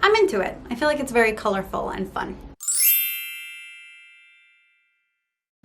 I'm into it. I feel like it's very colorful and fun.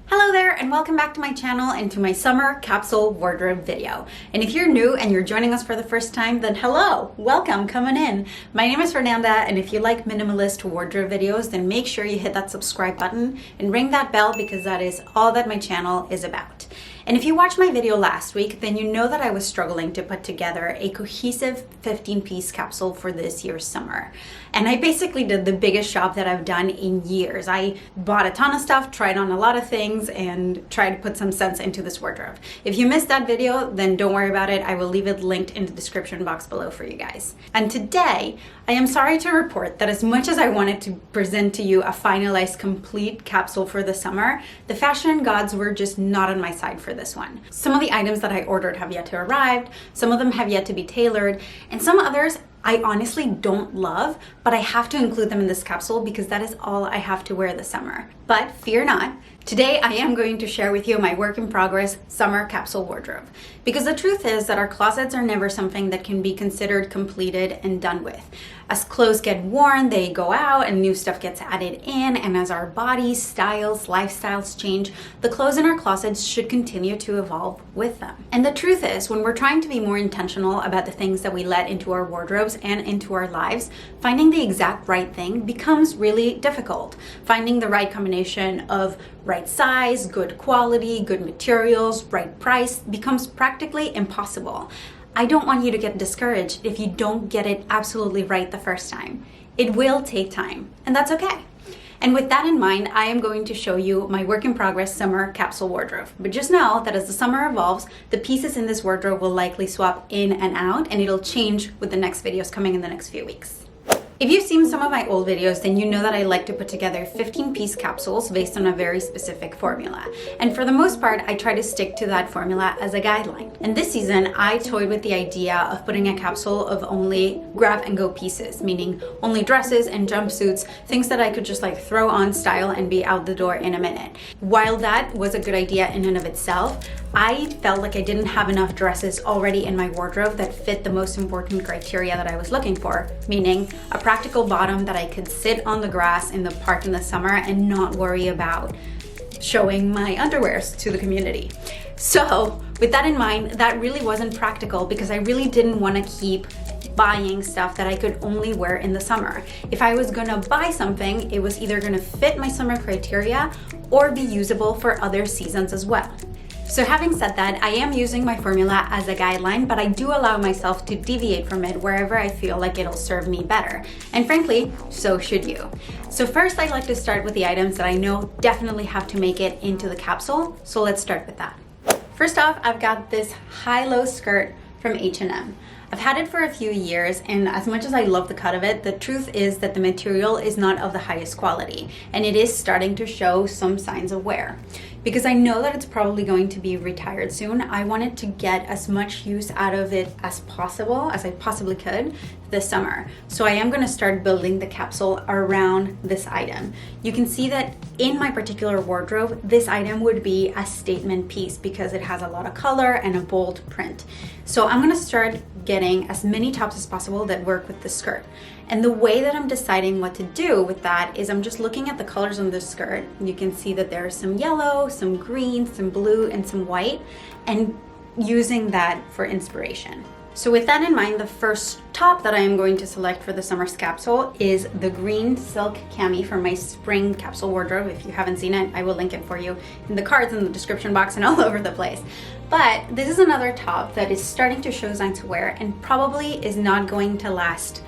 Hello there and welcome back to my channel and to my summer capsule wardrobe video. And if you're new and you're joining us for the first time, then hello, welcome, coming in. My name is Fernanda, and if you like minimalist wardrobe videos, then make sure you hit that subscribe button and ring that bell because that is all that my channel is about. And if you watched my video last week, then you know that I was struggling to put together a cohesive 15-piece capsule for this year's summer. And I basically did the biggest shop that I've done in years. I bought a ton of stuff, tried on a lot of things, and tried to put some sense into this wardrobe. If you missed that video, then don't worry about it. I will leave it linked in the description box below for you guys. And today, I am sorry to report that as much as I wanted to present to you a finalized, complete capsule for the summer, the fashion gods were just not on my side for this one. Some of the items that I ordered have yet to arrive, some of them have yet to be tailored, and some others I honestly don't love, but I have to include them in this capsule because that is all I have to wear this summer. But fear not, today I am going to share with you my work in progress summer capsule wardrobe. Because the truth is that our closets are never something that can be considered completed and done with. As clothes get worn, they go out and new stuff gets added in, and as our bodies, styles, lifestyles change, the clothes in our closets should continue to evolve with them. And the truth is, when we're trying to be more intentional about the things that we let into our wardrobes and into our lives, finding the exact right thing becomes really difficult. Finding the right combination of right size, good quality, good materials, right price becomes practically impossible. I don't want you to get discouraged if you don't get it absolutely right the first time. It will take time, and that's okay. And with that in mind, I am going to show you my work in progress summer capsule wardrobe. But just know that as the summer evolves, the pieces in this wardrobe will likely swap in and out, and it'll change with the next videos coming in the next few weeks. If you've seen some of my old videos, then you know that I like to put together 15-piece capsules based on a very specific formula. And for the most part, I try to stick to that formula as a guideline. And this season, I toyed with the idea of putting a capsule of only grab and go pieces, meaning only dresses and jumpsuits, things that I could just like throw on, style, and be out the door in a minute. While that was a good idea in and of itself, I felt like I didn't have enough dresses already in my wardrobe that fit the most important criteria that I was looking for, meaning a practical bottom that I could sit on the grass in the park in the summer and not worry about showing my underwears to the community. So with that in mind, that really wasn't practical because I really didn't want to keep buying stuff that I could only wear in the summer. If I was gonna buy something, it was either gonna fit my summer criteria or be usable for other seasons as well. So having said that, I am using my formula as a guideline, but I do allow myself to deviate from it wherever I feel like it'll serve me better. And frankly, so should you. So first, I'd like to start with the items that I know definitely have to make it into the capsule. So let's start with that. First off, I've got this high-low skirt from H&M. I've had it for a few years, and as much as I love the cut of it, the truth is that the material is not of the highest quality, and it is starting to show some signs of wear. Because I know that it's probably going to be retired soon, I wanted to get as much use out of it as possible, as I possibly could this summer. So I am going to start building the capsule around this item. You can see that in my particular wardrobe, this item would be a statement piece because it has a lot of color and a bold print. So I'm going to start getting as many tops as possible that work with the skirt. And the way that I'm deciding what to do with that is I'm just looking at the colors on the skirt. You can see that there's some yellow, some green, some blue, and some white, and using that for inspiration. So with that in mind, the first top that I am going to select for the summer's capsule is the green silk cami from my spring capsule wardrobe. If you haven't seen it, I will link it for you in the cards in the description box and all over the place. But this is another top that is starting to show signs of wear and probably is not going to last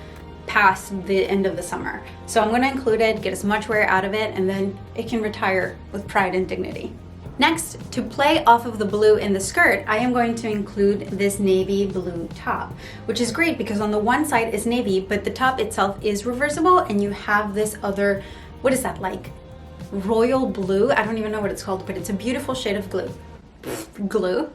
past the end of the summer. So I'm going to include it, get as much wear out of it, and then it can retire with pride and dignity. Next, to play off of the blue in the skirt, I am going to include this navy blue top, which is great because on the one side is navy, but the top itself is reversible and you have this other, what is that, like royal blue? I don't even know what it's called, but it's a beautiful shade of blue. Blue.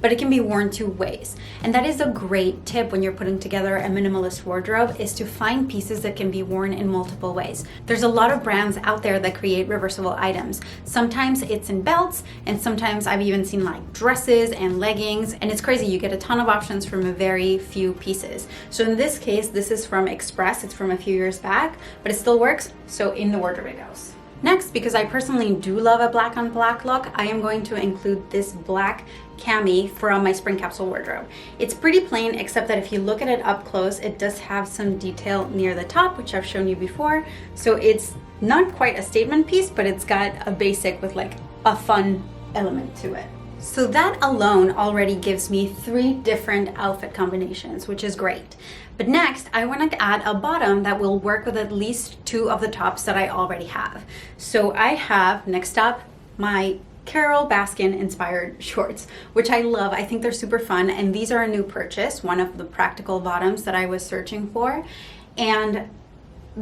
but it can be worn two ways. And that is a great tip when you're putting together a minimalist wardrobe, is to find pieces that can be worn in multiple ways. There's a lot of brands out there that create reversible items. Sometimes it's in belts, and sometimes I've even seen like dresses and leggings, and it's crazy. You get a ton of options from a very few pieces. So in this case, this is from Express. It's from a few years back, but it still works. So in the wardrobe it goes. Next, because I personally do love a black on black look, I am going to include this black cami from my spring capsule wardrobe. It's pretty plain, except that if you look at it up close, it does have some detail near the top, which I've shown you before. So it's not quite a statement piece, but it's got a basic with like a fun element to it. So that alone already gives me 3 different outfit combinations, which is great. But next, I want to add a bottom that will work with at least 2 of the tops that I already have. So I have, next up, my Carole Baskin inspired shorts, which I love. I think they're super fun, and these are a new purchase, one of the practical bottoms that I was searching for, and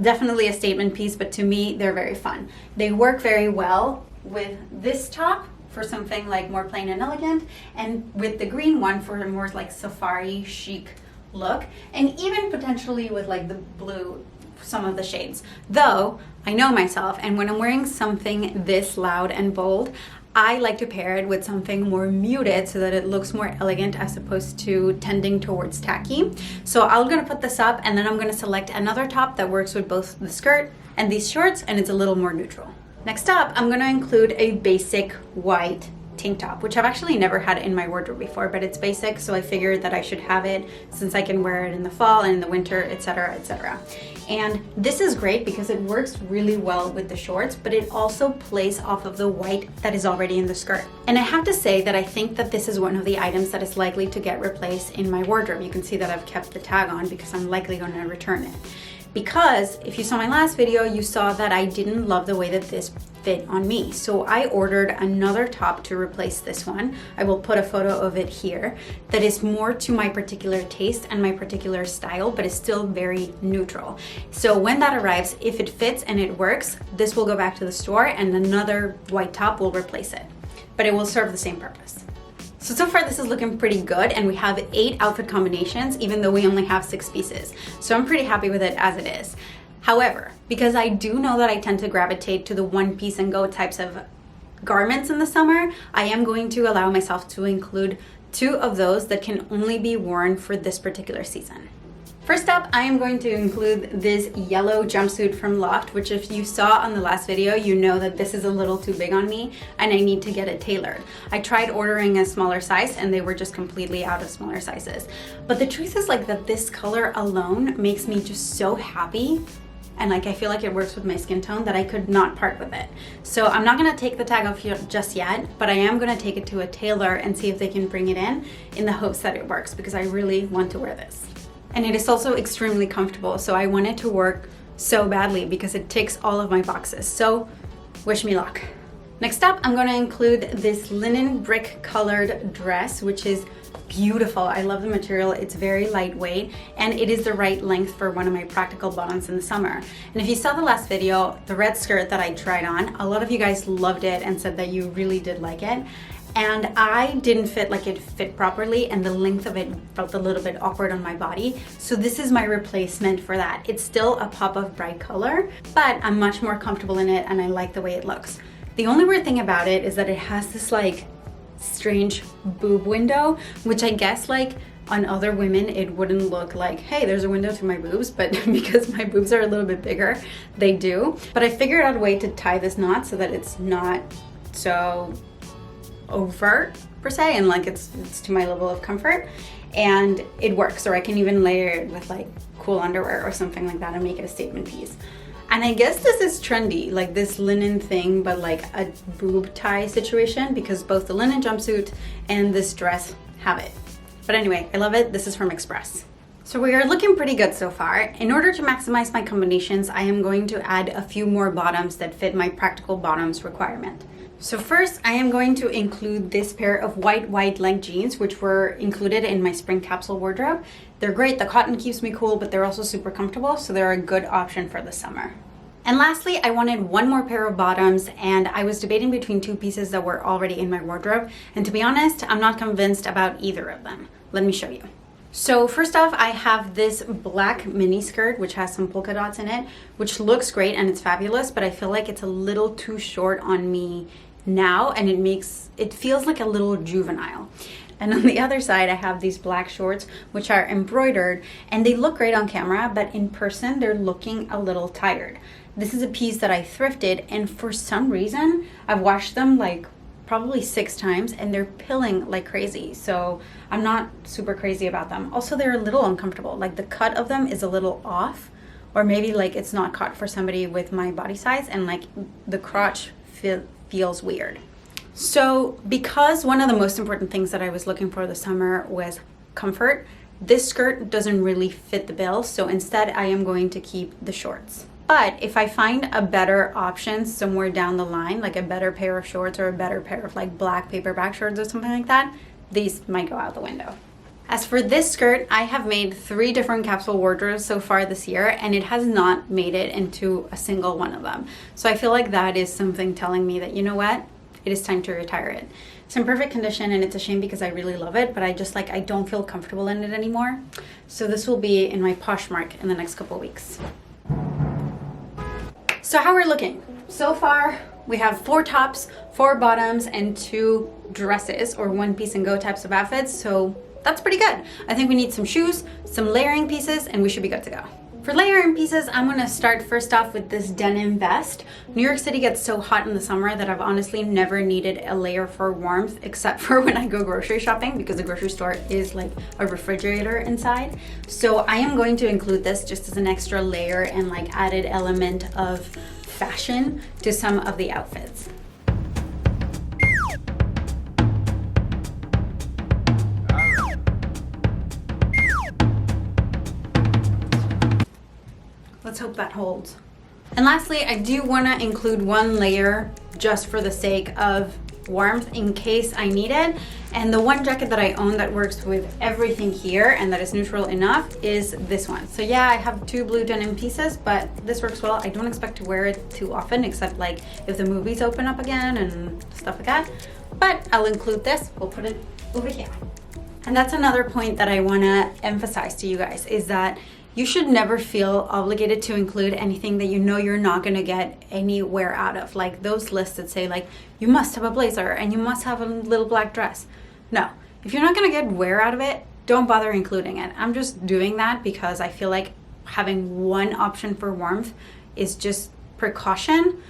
definitely a statement piece, but to me, they're very fun. They work very well with this top for something like more plain and elegant, and with the green one for a more like safari chic look, and even potentially with like the blue, some of the shades. Though I know myself, and when I'm wearing something this loud and bold, I like to pair it with something more muted so that it looks more elegant as opposed to tending towards tacky. So I'm gonna put this up, and then I'm gonna select another top that works with both the skirt and these shorts, and it's a little more neutral. Next up, I'm gonna include a basic white tank top, which I've actually never had in my wardrobe before, but it's basic, so I figured that I should have it since I can wear it in the fall and in the winter, etc., etc. And this is great because it works really well with the shorts, but it also plays off of the white that is already in the skirt. And I have to say that I think that this is one of the items that is likely to get replaced in my wardrobe. You can see that I've kept the tag on because I'm likely going to return it. Because if you saw my last video, you saw that I didn't love the way that this fit on me. So I ordered another top to replace this one. I will put a photo of it here, that is more to my particular taste and my particular style, but is still very neutral. So when that arrives, if it fits and it works, this will go back to the store and another white top will replace it. But it will serve the same purpose. So far this is looking pretty good, and we have 8 outfit combinations even though we only have 6 pieces. So I'm pretty happy with it as it is. However, because I do know that I tend to gravitate to the one piece and go types of garments in the summer, I am going to allow myself to include 2 of those that can only be worn for this particular season. First up, I am going to include this yellow jumpsuit from Loft, which if you saw on the last video, you know that this is a little too big on me and I need to get it tailored. I tried ordering a smaller size and they were just completely out of smaller sizes. But the truth is like that this color alone makes me just so happy, and like I feel like it works with my skin tone that I could not part with it. So I'm not gonna take the tag off just yet, but I am gonna take it to a tailor and see if they can bring it in the hopes that it works, because I really want to wear this. And it is also extremely comfortable, so I want it to work so badly because it ticks all of my boxes. So wish me luck. Next up, I'm gonna include this linen brick colored dress, which is beautiful. I love the material. It's very lightweight, and it is the right length for one of my practical bottoms in the summer. And if you saw the last video, the red skirt that I tried on, a lot of you guys loved it and said that you really did like it. And I didn't feel like it fit properly, and the length of it felt a little bit awkward on my body. So this is my replacement for that. It's still a pop of bright color, but I'm much more comfortable in it and I like the way it looks. The only weird thing about it is that it has this like strange boob window, which I guess like on other women it wouldn't look like, hey, there's a window to my boobs, but because my boobs are a little bit bigger, they do. But I figured out a way to tie this knot so that it's not so overt per se, and like it's to my level of comfort, and it works. Or I can even layer it with like cool underwear or something like that and make it a statement piece. And I guess this is trendy, like this linen thing, but like a boob tie situation, because both the linen jumpsuit and this dress have it. But anyway, I love it. This is from Express. So we are looking pretty good so far. In order to maximize my combinations, I am going to add a few more bottoms that fit my practical bottoms requirement. So first, I am going to include this pair of white wide leg jeans, which were included in my spring capsule wardrobe. They're great. The cotton keeps me cool, but they're also super comfortable, so they're a good option for the summer. And lastly, I wanted one more pair of bottoms, and I was debating between two pieces that were already in my wardrobe. And to be honest, I'm not convinced about either of them. Let me show you. So first off, I have this black mini skirt, which has some polka dots in it, which looks great and it's fabulous, but I feel like it's a little too short on me now, and it feels like a little juvenile. And on the other side, I have these black shorts, which are embroidered, and they look great on camera, but in person, they're looking a little tired. This is a piece that I thrifted, and for some reason, I've washed them like probably 6 times, and they're pilling like crazy. So I'm not super crazy about them. Also, they're a little uncomfortable. Like the cut of them is a little off, or maybe like it's not cut for somebody with my body size, and like the crotch feels weird. So because one of the most important things that I was looking for this summer was comfort, this skirt doesn't really fit the bill. So instead I am going to keep the shorts. But if I find a better option somewhere down the line, like a better pair of shorts or a better pair of like black paperback shorts or something like that, these might go out the window. As for this skirt, I have made 3 different capsule wardrobes so far this year, and it has not made it into a single one of them. So I feel like that is something telling me that, you know what? It is time to retire it. It's in perfect condition, and it's a shame because I really love it, but I don't feel comfortable in it anymore. So this will be in my Poshmark in the next couple weeks. So how we're looking? So far, we have 4 tops, 4 bottoms, and 2 dresses or one piece and go types of outfits. So that's pretty good. I think we need some shoes, some layering pieces, and we should be good to go. For layering pieces, I'm gonna start first off with this denim vest. New York City gets so hot in the summer that I've honestly never needed a layer for warmth except for when I go grocery shopping, because the grocery store is like a refrigerator inside. So I am going to include this just as an extra layer and like added element of fashion to some of the outfits. Let's hope that holds. And lastly, I do want to include one layer just for the sake of warmth in case I need it. And the one jacket that I own that works with everything here and that is neutral enough is this one. So yeah, I have 2 blue denim pieces, but this works well. I don't expect to wear it too often, except like if the movies open up again and stuff like that. But I'll include this. We'll put it over here. And that's another point that I want to emphasize to you guys, is that you should never feel obligated to include anything that you know you're not going to get any wear out of. Like those lists that say like, you must have a blazer and you must have a little black dress. No, if you're not going to get wear out of it, don't bother including it. I'm just doing that because I feel like having one option for warmth is just precaution,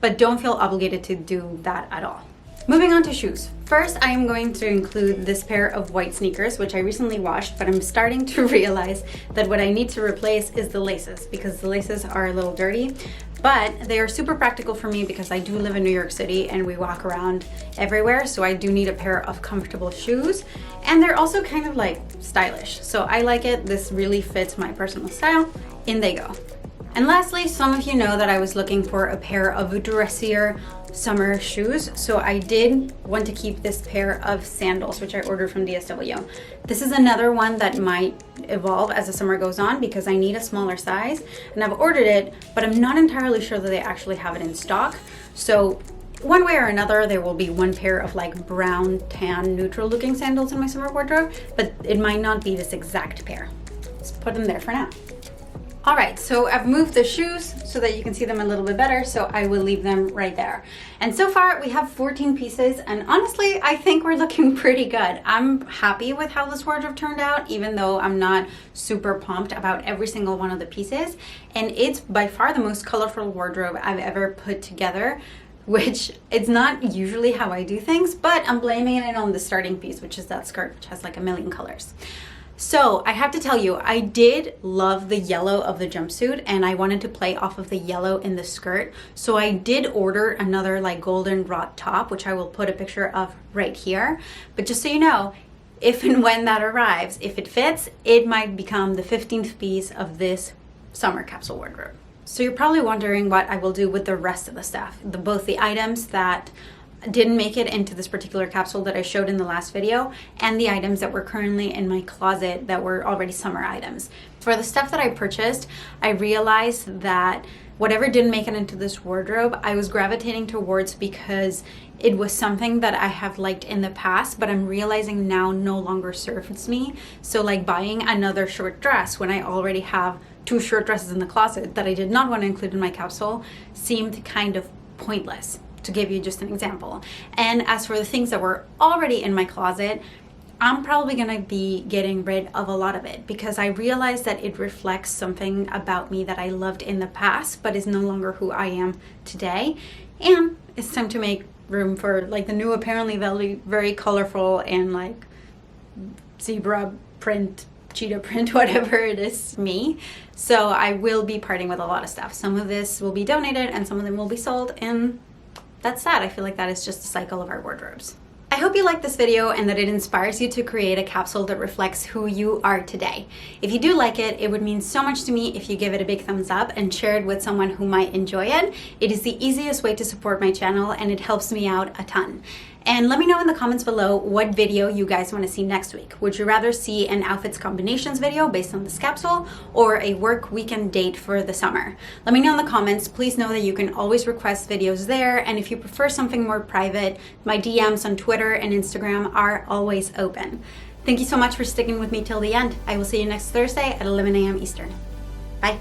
but don't feel obligated to do that at all. Moving on to shoes. First, I am going to include this pair of white sneakers, which I recently washed, but I'm starting to realize that what I need to replace is the laces, because the laces are a little dirty, but they are super practical for me because I do live in New York City and we walk around everywhere, so I do need a pair of comfortable shoes, and they're also kind of like stylish. So I like it. This really fits my personal style. In they go. And lastly, some of you know that I was looking for a pair of dressier summer shoes, so I did want to keep this pair of sandals, which I ordered from DSW. This is another one that might evolve as the summer goes on because I need a smaller size, and I've ordered it, but I'm not entirely sure that they actually have it in stock. So one way or another, there will be one pair of like brown, tan, neutral looking sandals in my summer wardrobe, but it might not be this exact pair. Let's put them there for now. All right, so I've moved the shoes so that you can see them a little bit better, so I will leave them right there. And so far we have 14 pieces, and honestly, I think we're looking pretty good. I'm happy with how this wardrobe turned out, even though I'm not super pumped about every single one of the pieces. And it's by far the most colorful wardrobe I've ever put together, which it's not usually how I do things, but I'm blaming it on the starting piece, which is that skirt, which has like a million colors. So I have to tell you, I did love the yellow of the jumpsuit, and I wanted to play off of the yellow in the skirt. So I did order another like golden wrought top, which I will put a picture of right here. But just so you know, if and when that arrives, if it fits, it might become the 15th piece of this summer capsule wardrobe. So you're probably wondering what I will do with the rest of the stuff, both the items that didn't make it into this particular capsule that I showed in the last video, and the items that were currently in my closet that were already summer items. For the stuff that I purchased, I realized that whatever didn't make it into this wardrobe, I was gravitating towards because it was something that I have liked in the past, but I'm realizing now no longer serves me. So like buying another short dress when I already have 2 short dresses in the closet that I did not want to include in my capsule seemed kind of pointless, to give you just an example. And as for the things that were already in my closet, I'm probably gonna be getting rid of a lot of it because I realized that it reflects something about me that I loved in the past but is no longer who I am today. And it's time to make room for like the new, apparently very colorful and like zebra print, cheetah print, whatever it is, me. So I will be parting with a lot of stuff. Some of this will be donated and some of them will be sold, and that's sad. I feel like that is just the cycle of our wardrobes. I hope you liked this video and that it inspires you to create a capsule that reflects who you are today. If you do like it, it would mean so much to me if you give it a big thumbs up and share it with someone who might enjoy it. It is the easiest way to support my channel and it helps me out a ton. And let me know in the comments below what video you guys want to see next week. Would you rather see an outfits combinations video based on this capsule or a work weekend date for the summer? Let me know in the comments. Please know that you can always request videos there. And if you prefer something more private, my DMs on Twitter and Instagram are always open. Thank you so much for sticking with me till the end. I will see you next Thursday at 11 a.m. Eastern. Bye.